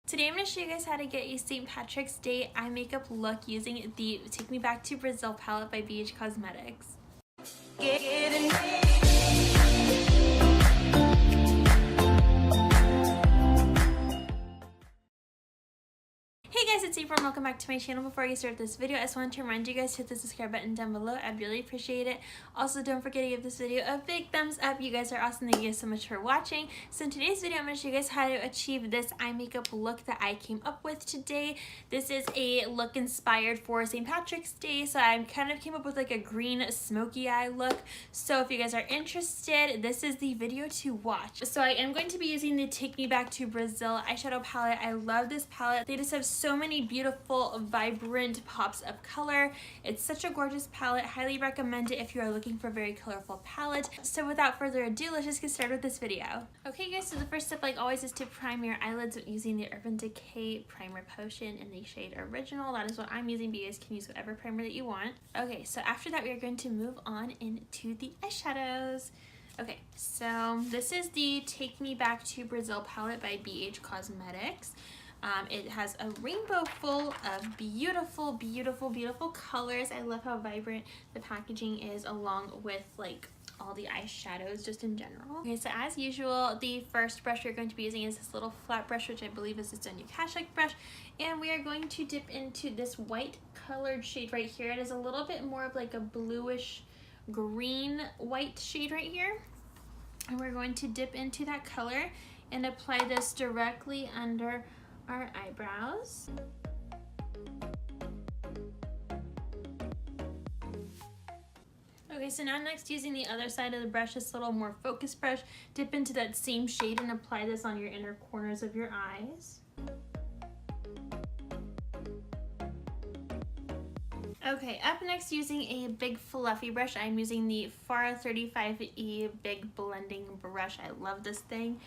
Today I'm going to show you guys how to get a St. Patrick's Day eye makeup look using the Take Me Back to Brazil palette by BH Cosmetics. Hey guys, it's April and welcome back to my channel. Before I start this video, I just wanted to remind you guys to hit the subscribe button down below. I'd really appreciate it. Also, don't forget to give this video a big thumbs up. You guys are awesome. Thank you guys so much for watching. So in today's video, I'm going to show you guys how to achieve this eye makeup look that I came up with today. This is a look inspired for St. Patrick's Day, so I kind of came up with like a green smoky eye look. So if you guys are interested, this is the video to watch. So I am going to be using the Take Me Back to Brazil eyeshadow palette. I love this palette. They just have so many beautiful, vibrant pops of color. It's such a gorgeous palette. Highly recommend it if you are looking for a very colorful palette. So without further ado, let's just get started with this video. Okay guys, so the first step, like always, is to prime your eyelids using the Urban Decay Primer Potion in the shade Original. That is what I'm using, but you guys can use whatever primer that you want. Okay, so after that, we are going to move on into the eyeshadows. Okay, so this is the Take Me Back to Brazil palette by BH Cosmetics. It has a rainbow full of beautiful, beautiful, beautiful colors. I love how vibrant the packaging is, along with like all the eyeshadows just in general. Okay, so as usual, the first brush we're going to be using is this little flat brush, which I believe is its own Akashic brush, and we are going to dip into this white colored shade right here. It is a little bit more of like a bluish green white shade right here, and we're going to dip into that color and apply this directly under our eyebrows. Okay, so now next, using the other side of the brush, this little more focused brush, dip into that same shade and apply this on your inner corners of your eyes. Okay, up next, using a big fluffy brush, I'm using the Farah 35E Big Blending Brush. I love this thing.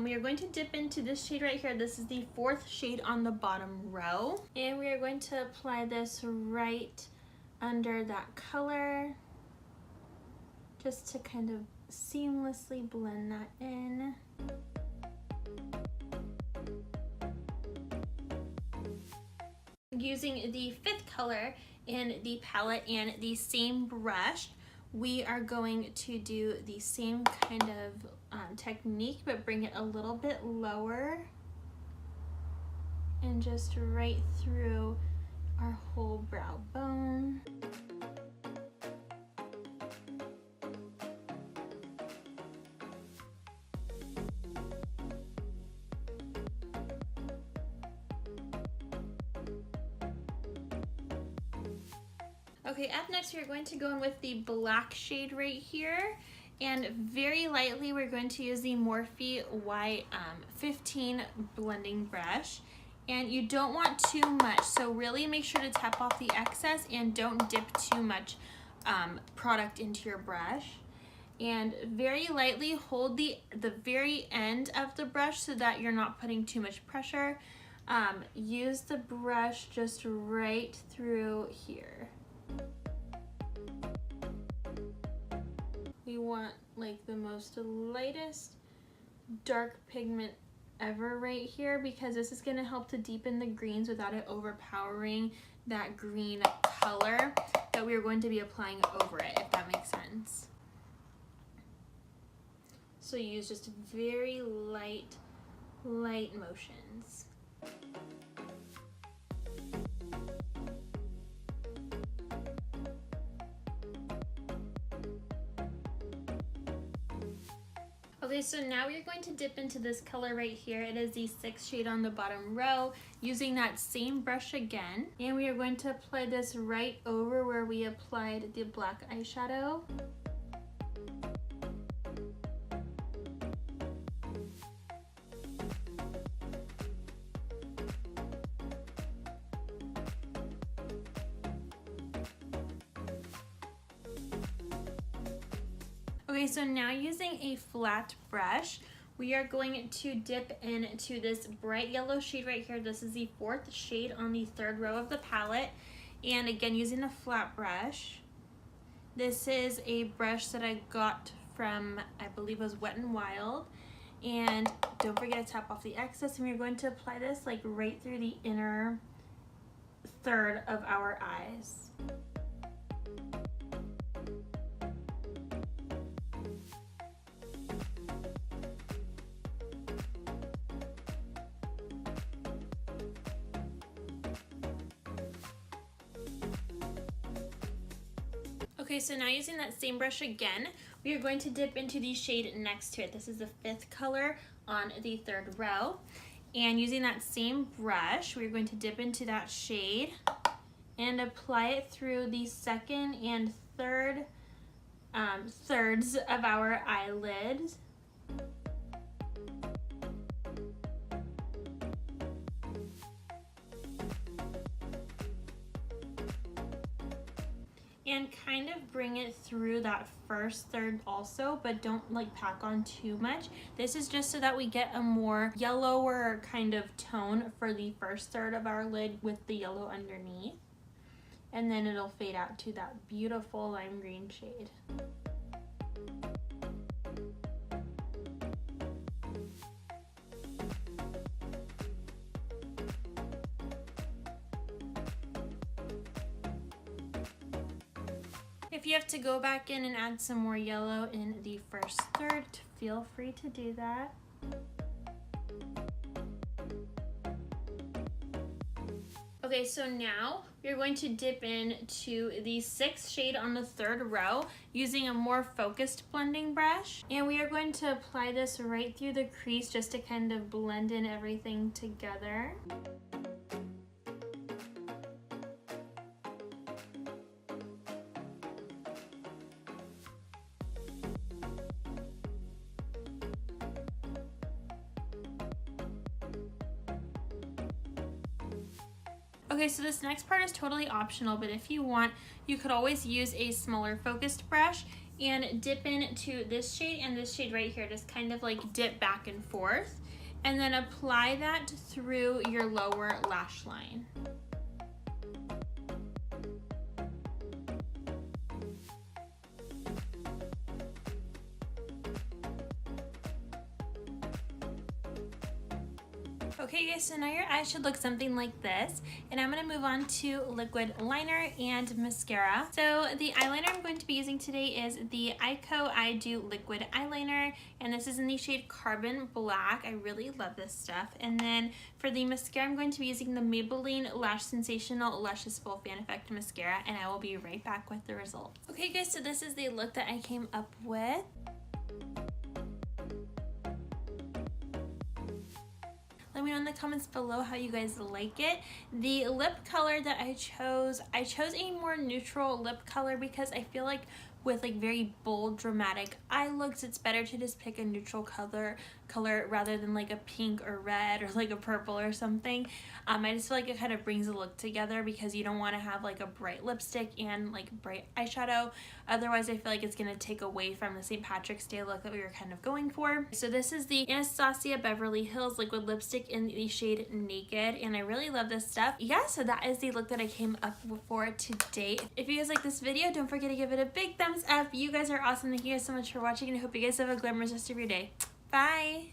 We are going to dip into this shade right here. This is the fourth shade on the bottom row. And we are going to apply this right under that color, just to kind of seamlessly blend that in. Using the fifth color in the palette and the same brush, we are going to do the same kind of technique, but bring it a little bit lower and just right through our whole brow bone. Okay, up next, we are going to go in with the black shade right here, and very lightly we're going to use the Morphe Y15 blending brush. And you don't want too much, so really make sure to tap off the excess and don't dip too much product into your brush. And very lightly hold the very end of the brush so that you're not putting too much pressure. Use the brush just right through here. We want like the most lightest dark pigment ever right here, because this is going to help to deepen the greens without it overpowering that green color that we are going to be applying over it, if that makes sense. So use just very light motions. Okay, so now we're going to dip into this color right here. It is the sixth shade on the bottom row, using that same brush again. And we are going to apply this right over where we applied the black eyeshadow. Okay, so now using a flat brush, we are going to dip into this bright yellow shade right here. This is the fourth shade on the third row of the palette. And again, using a flat brush. This is a brush that I got from, I believe it was Wet n Wild. And don't forget to tap off the excess, and we're going to apply this like right through the inner third of our eyes. Okay, so now using that same brush again, we are going to dip into the shade next to it. This is the 5th color on the 3rd row. And using that same brush, we're going to dip into that shade and apply it through the 2nd and 3rd thirds of our eyelids. And kind of bring it through that 1st third also, but don't like pack on too much. This is just so that we get a more yellower kind of tone for the 1st third of our lid with the yellow underneath. And then it'll fade out to that beautiful lime green shade. If you have to go back in and add some more yellow in the 1st third, feel free to do that. Okay, so now we're going to dip into the 6th shade on the 3rd row using a more focused blending brush. And we are going to apply this right through the crease just to kind of blend in everything together. Okay, so this next part is totally optional, but if you want, you could always use a smaller focused brush and dip into this shade and this shade right here. Just kind of like dip back and forth, and then apply that through your lower lash line. Okay guys, so now your eyes should look something like this, and I'm going to move on to liquid liner and mascara. So the eyeliner I'm going to be using today is the XOXO I Do Liquid Eyeliner, and this is in the shade Carbon Black. I really love this stuff. And then for the mascara, I'm going to be using the Maybelline Lash Sensational Luscious Full Fan Effect Mascara, and I will be right back with the results. Okay guys, so this is the look that I came up with. Let me know in the comments below how you guys like it. The lip color that I chose a more neutral lip color because I feel like with like very bold dramatic eye looks, it's better to just pick a neutral color rather than like a pink or red or like a purple or something. I just feel like it kind of brings the look together because you don't want to have like a bright lipstick and like bright eyeshadow. Otherwise I feel like it's going to take away from the St. Patrick's Day look that we were kind of going for. So this is the Anastasia Beverly Hills liquid lipstick in the shade Naked, and I really love this stuff. Yeah, so that is the look that I came up for today. If you guys like this video, don't forget to give it a big thumbs up. You guys are awesome. Thank you guys so much for watching, and I hope you guys have a glamorous rest of your day. Bye!